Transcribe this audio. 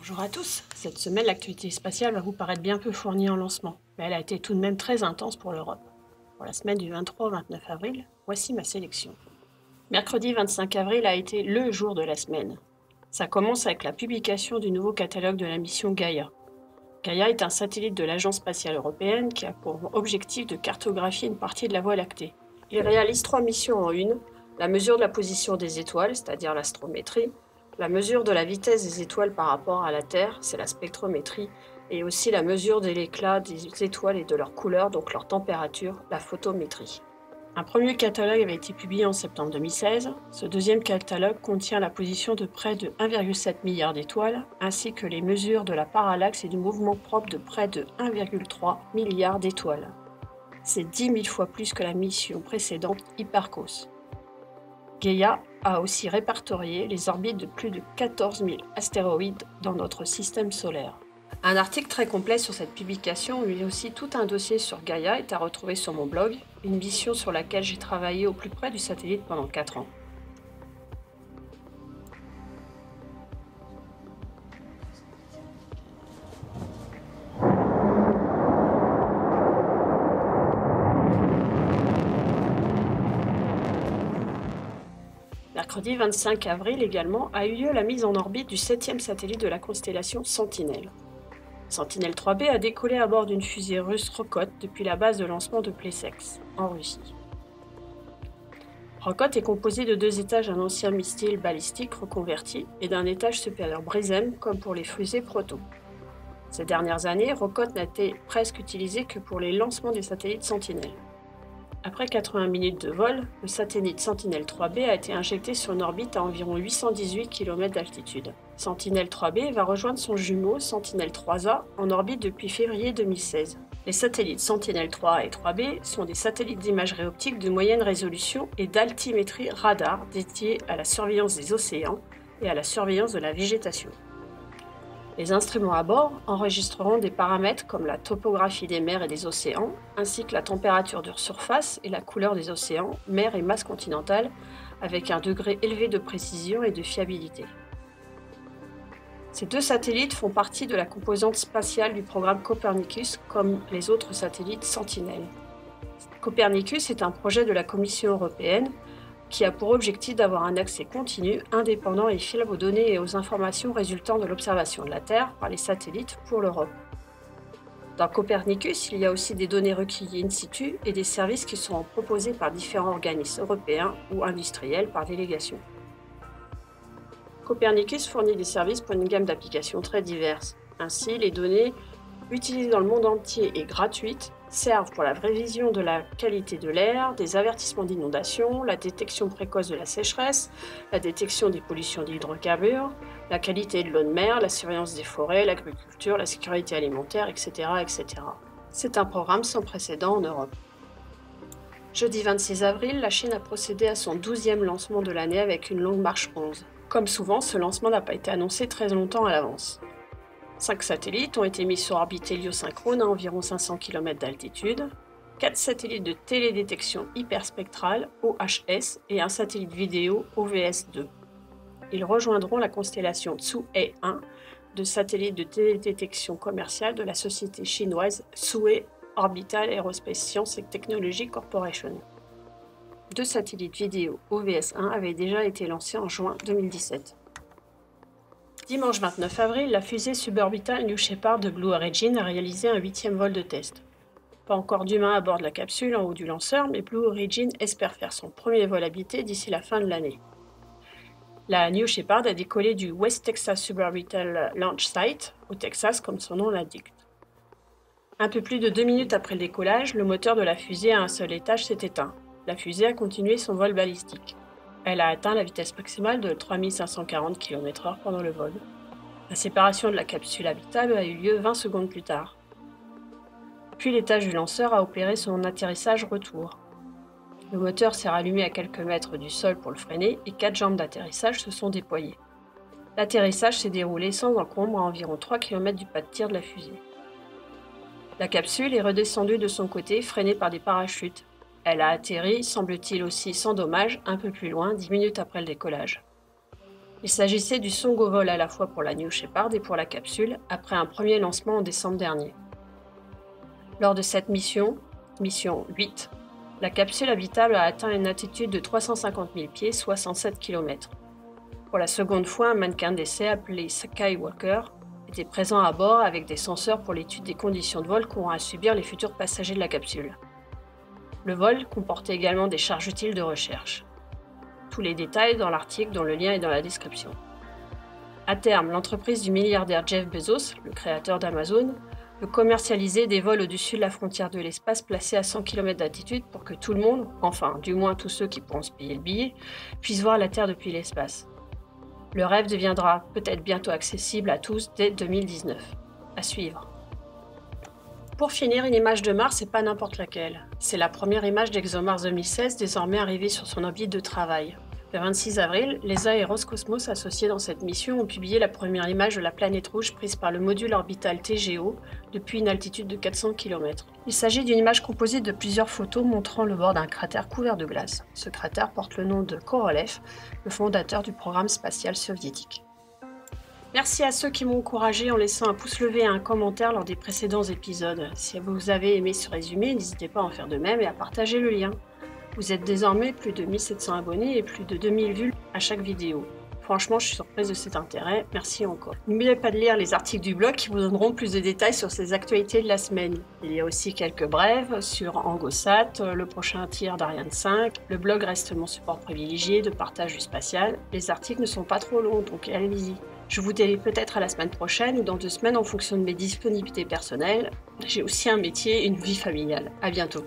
Bonjour à tous. Cette semaine, l'actualité spatiale va vous paraître bien peu fournie en lancement, mais elle a été tout de même très intense pour l'Europe. Pour la semaine du 23 au 29 avril, voici ma sélection. Mercredi 25 avril a été le jour de la semaine. Ça commence avec la publication du nouveau catalogue de la mission Gaïa. Gaïa est un satellite de l'Agence spatiale européenne qui a pour objectif de cartographier une partie de la Voie lactée. Il réalise 3 missions en une: la mesure de la position des étoiles, c'est-à-dire l'astrométrie, la mesure de la vitesse des étoiles par rapport à la Terre, c'est la spectrométrie, et aussi la mesure de l'éclat des étoiles et de leur couleur, donc leur température, la photométrie. Un premier catalogue avait été publié en septembre 2016. Ce deuxième catalogue contient la position de près de 1,7 milliard d'étoiles, ainsi que les mesures de la parallaxe et du mouvement propre de près de 1,3 milliard d'étoiles. C'est 10 000 fois plus que la mission précédente Hipparcos. Gaïa a aussi répertorié les orbites de plus de 14 000 astéroïdes dans notre système solaire. Un article très complet sur cette publication, mais aussi tout un dossier sur Gaïa, est à retrouver sur mon blog, une mission sur laquelle j'ai travaillé au plus près du satellite pendant 4 ans. Mercredi 25 avril également a eu lieu la mise en orbite du 7e satellite de la constellation Sentinelle. Sentinelle 3B a décollé à bord d'une fusée russe Rokot depuis la base de lancement de Plesetsk, en Russie. Rokot est composé de 2 étages d'un ancien missile balistique reconverti et d'un étage supérieur Brisem, comme pour les fusées Proton. Ces dernières années, Rokot n'a été presque utilisé que pour les lancements des satellites Sentinelle. Après 80 minutes de vol, le satellite Sentinelle 3B a été injecté sur une orbite à environ 818 km d'altitude. Sentinelle 3B va rejoindre son jumeau Sentinelle 3A en orbite depuis février 2016. Les satellites Sentinelle 3A et 3B sont des satellites d'imagerie optique de moyenne résolution et d'altimétrie radar dédiés à la surveillance des océans et à la surveillance de la végétation. Les instruments à bord enregistreront des paramètres comme la topographie des mers et des océans, ainsi que la température de surface et la couleur des océans, mers et masse continentale, avec un degré élevé de précision et de fiabilité. Ces 2 satellites font partie de la composante spatiale du programme Copernicus, comme les autres satellites Sentinelle. Copernicus est un projet de la Commission européenne qui a pour objectif d'avoir un accès continu, indépendant et fiable aux données et aux informations résultant de l'observation de la Terre par les satellites pour l'Europe. Dans Copernicus, il y a aussi des données recueillies in situ et des services qui seront proposés par différents organismes européens ou industriels par délégation. Copernicus fournit des services pour une gamme d'applications très diverses. Ainsi, les données utilisées dans le monde entier et gratuites servent pour la prévision de la qualité de l'air, des avertissements d'inondation, la détection précoce de la sécheresse, la détection des pollutions d'hydrocarbures, la qualité de l'eau de mer, la surveillance des forêts, l'agriculture, la sécurité alimentaire, etc., etc. C'est un programme sans précédent en Europe. Jeudi 26 avril, la Chine a procédé à son 12e lancement de l'année avec une longue marche 11. Comme souvent, ce lancement n'a pas été annoncé très longtemps à l'avance. 5 satellites ont été mis sur orbite héliosynchrone à environ 500 km d'altitude, 4 satellites de télédétection hyperspectrale OHS et un satellite vidéo OVS-2. Ils rejoindront la constellation Tsu'e-1 de satellites de télédétection commerciale de la société chinoise Tsue Orbital Aerospace Science and Technology Corporation. 2 satellites vidéo OVS-1 avaient déjà été lancés en juin 2017. Dimanche 29 avril, la fusée suborbitale New Shepard de Blue Origin a réalisé un 8e vol de test. Pas encore d'humains à bord de la capsule en haut du lanceur, mais Blue Origin espère faire son premier vol habité d'ici la fin de l'année. La New Shepard a décollé du West Texas Suborbital Launch Site, au Texas comme son nom l'indique. Un peu plus de 2 minutes après le décollage, le moteur de la fusée à un seul étage s'est éteint. La fusée a continué son vol balistique. Elle a atteint la vitesse maximale de 3540 km/h pendant le vol. La séparation de la capsule habitable a eu lieu 20 secondes plus tard. Puis l'étage du lanceur a opéré son atterrissage retour. Le moteur s'est rallumé à quelques mètres du sol pour le freiner et 4 jambes d'atterrissage se sont déployées. L'atterrissage s'est déroulé sans encombre à environ 3 km du pas de tir de la fusée. La capsule est redescendue de son côté, freinée par des parachutes. Elle a atterri, semble-t-il aussi sans dommage, un peu plus loin, 10 minutes après le décollage. Il s'agissait du second vol à la fois pour la New Shepard et pour la capsule, après un premier lancement en décembre dernier. Lors de cette mission 8, la capsule habitable a atteint une altitude de 350 000 pieds, soit 107 km. Pour la seconde fois, un mannequin d'essai appelé Skywalker était présent à bord avec des senseurs pour l'étude des conditions de vol qu'auront à subir les futurs passagers de la capsule. Le vol comportait également des charges utiles de recherche. Tous les détails dans l'article dont le lien est dans la description. À terme, l'entreprise du milliardaire Jeff Bezos, le créateur d'Amazon, veut commercialiser des vols au-dessus de la frontière de l'espace placés à 100 km d'altitude pour que tout le monde, enfin du moins tous ceux qui pourront se payer le billet, puissent voir la Terre depuis l'espace. Le rêve deviendra peut-être bientôt accessible à tous dès 2019. À suivre. Pour finir, une image de Mars et pas n'importe laquelle. C'est la première image d'ExoMars 2016 désormais arrivée sur son orbite de travail. Le 26 avril, l'ESA et Roscosmos associés dans cette mission ont publié la première image de la planète rouge prise par le module orbital TGO depuis une altitude de 400 km. Il s'agit d'une image composée de plusieurs photos montrant le bord d'un cratère couvert de glace. Ce cratère porte le nom de Korolev, le fondateur du programme spatial soviétique. Merci à ceux qui m'ont encouragé en laissant un pouce levé et un commentaire lors des précédents épisodes. Si vous avez aimé ce résumé, n'hésitez pas à en faire de même et à partager le lien. Vous êtes désormais plus de 1700 abonnés et plus de 2000 vues à chaque vidéo. Franchement, je suis surprise de cet intérêt, merci encore. N'oubliez pas de lire les articles du blog qui vous donneront plus de détails sur ces actualités de la semaine. Il y a aussi quelques brèves sur Angosat, le prochain tir d'Ariane 5. Le blog reste mon support privilégié de partage du spatial. Les articles ne sont pas trop longs, donc allez-y. Je vous dis peut-être à la semaine prochaine ou dans 2 semaines en fonction de mes disponibilités personnelles. J'ai aussi un métier et une vie familiale. À bientôt.